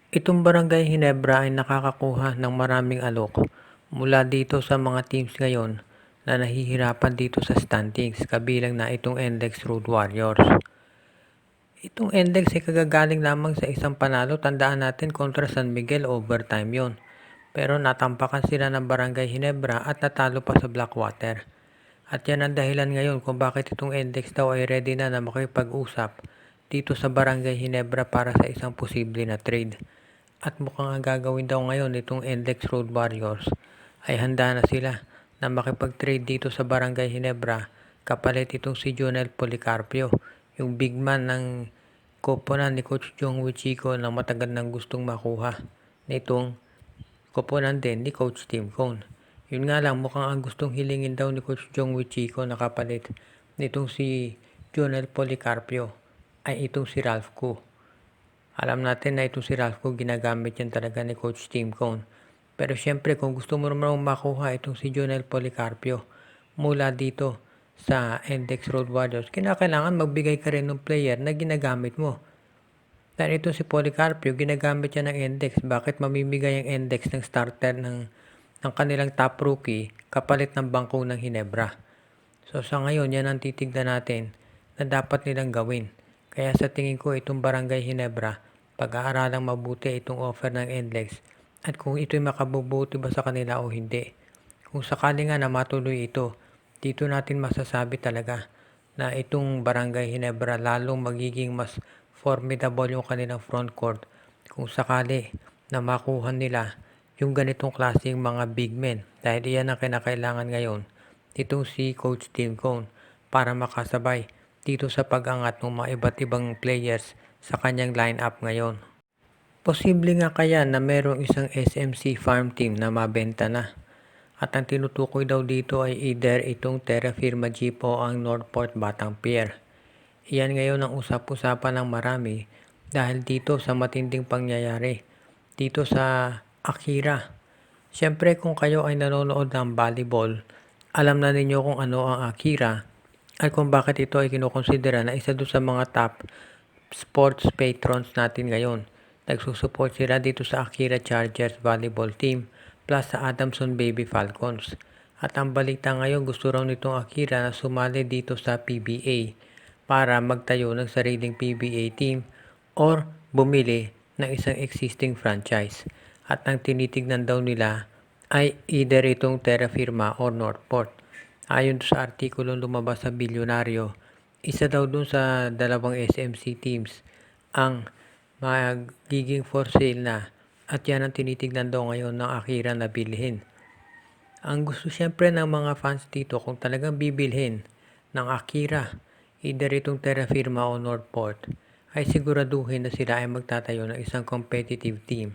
Itong Barangay Hinebra ay nakakakuha ng maraming alok mula dito sa mga teams ngayon na nahihirapan dito sa standings, kabilang na itong NLEX Road Warriors. Itong NLEX ay kagagaling lamang sa isang panalo, tandaan natin kontra San Miguel, overtime yon. Pero natampakan sila ng Barangay Hinebra at natalo pa sa Blackwater. At yan ang dahilan ngayon kung bakit itong NLEX daw ay ready na makipag-usap dito sa Barangay Hinebra para sa isang posible na trade. At mukhang ang gagawin daw ngayon itong NLEX Road Warriors ay handa na sila na makipag-trade dito sa Barangay Hinebra kapalit itong si Jonel Policarpio, yung big man ng koponan ni Coach Jong Wichico na matagal nang gustong makuha nitong koponan din ni Coach Tim Cone. Yun nga lang, mukhang ang gustong hilingin daw ni Coach Jong Wichico na kapalit nitong si Jonel Policarpio ay itong si Ralph Koo. Alam natin na itong si Ralph Koo ginagamit yan talaga ni Coach Tim Cone. Pero syempre kung gusto mo naman makuha itong si Jonel Policarpio mula dito sa NLEX Road Warriors, kinakailangan magbigay ka rin ng player na ginagamit mo. Dahil ito si Policarpio, ginagamit niya ng NLEX. Bakit mamimigay ang NLEX ng starter ng kanilang top rookie kapalit ng bangko ng Hinebra? So sa ngayon, yan ang titignan natin na dapat nilang gawin. Kaya sa tingin ko itong Barangay Hinebra, pag-aaralang mabuti itong offer ng NLEX at kung ito'y makabubuti ba sa kanila o hindi. Kung sakali nga na matuloy ito, dito natin masasabi talaga na itong Barangay Hinebra lalong magiging mas formidable yung kanilang front court kung sakali na makuha nila yung ganitong klaseng mga big men. Dahil iyan ang kinakailangan ngayon itong si Coach Tim Cone para makasabay dito sa pag-angat ng mga iba't ibang players sa kanyang lineup ngayon. Posible nga kaya na merong isang SMC farm team na mabenta na. At ang tinutukoy daw dito ay either itong Terra Firma Jeep o ang Northport Batang Pier. Iyan ngayon ang usap-usapan ng marami dahil dito sa matinding pangyayari dito sa Akira. Siyempre kung kayo ay nanonood ng volleyball, alam na ninyo kung ano ang Akira at kung bakit ito ay kinukonsidera na isa doon sa mga top sports patrons natin ngayon. Nagsusupport sila dito sa Akira Chargers volleyball team plus sa Adamson Baby Falcons. At ang balita ngayon, gusto raw nitong Akira na sumali dito sa PBA para magtayo ng sariling PBA team or bumili ng isang existing franchise. At ang tinitignan daw nila ay either itong Terra Firma or Northport. Ayon sa artikulong lumabas sa Bilyonaryo, isa daw dun sa dalawang SMC teams ang magiging for sale na at yan ang tinitignan daw ngayon ng Akira na bilhin. Ang gusto syempre ng mga fans dito kung talagang bibilhin ng Akira, either itong Terra Firma o Northport, ay siguraduhin na sila ay magtatayo ng isang competitive team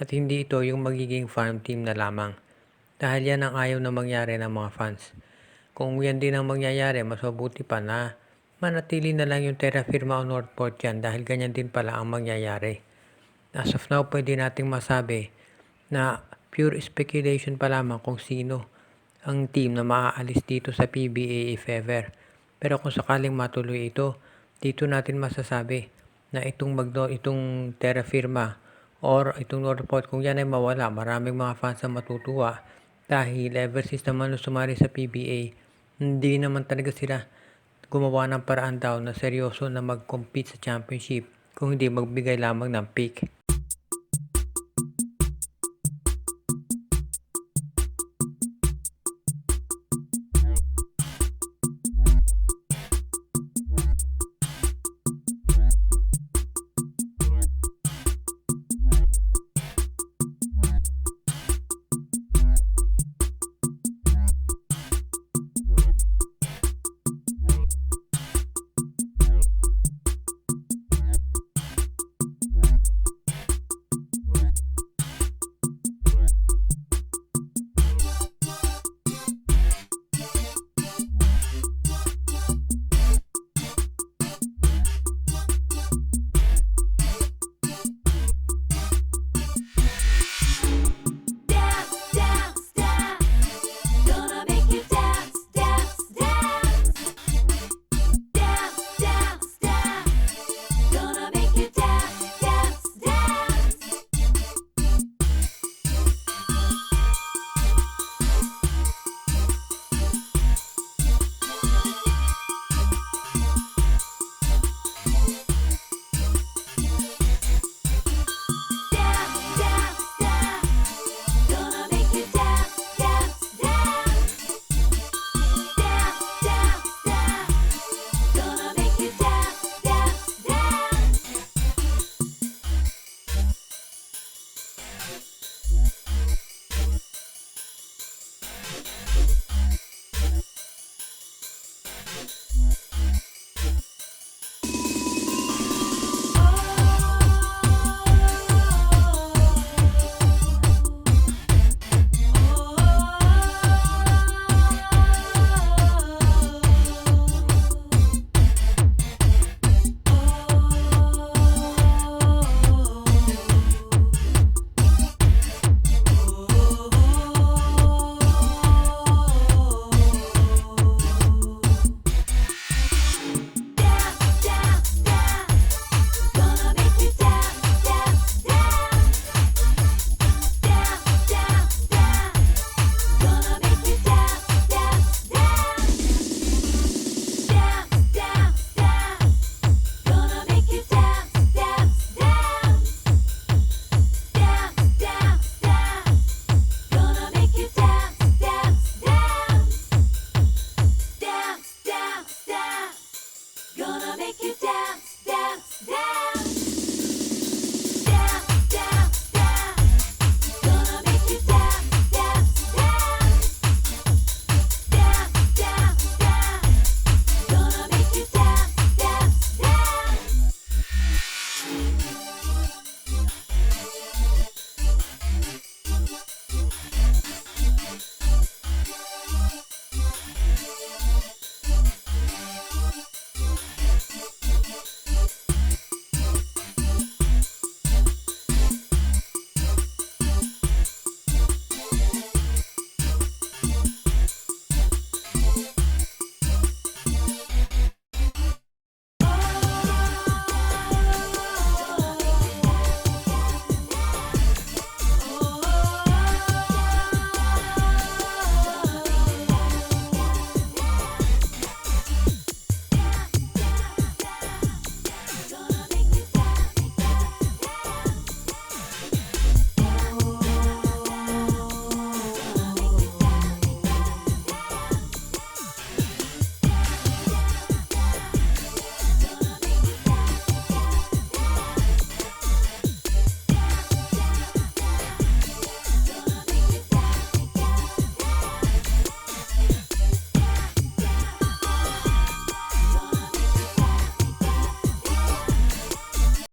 at hindi ito yung magiging farm team na lamang. Dahil yan ang ayaw na mangyari ng mga fans. Kung yan din ang mangyayari, mas mabuti pa na manatili na lang yung Terra Firma o Northport yan dahil ganyan din pala ang mangyayari. As of now, pwede nating masabi na pure speculation pa lamang kung sino ang team na maaalis dito sa PBA if ever. Pero kung sakaling matuloy ito, dito natin masasabi na itong Terra Firma or itong Northport, kung yan ay mawala, maraming mga fans ang matutuwa dahil ever since naman sumali sa PBA, hindi naman talaga sila gumawa ng paraan daw na seryoso na mag-compete sa championship kung hindi magbigay lamang ng pick.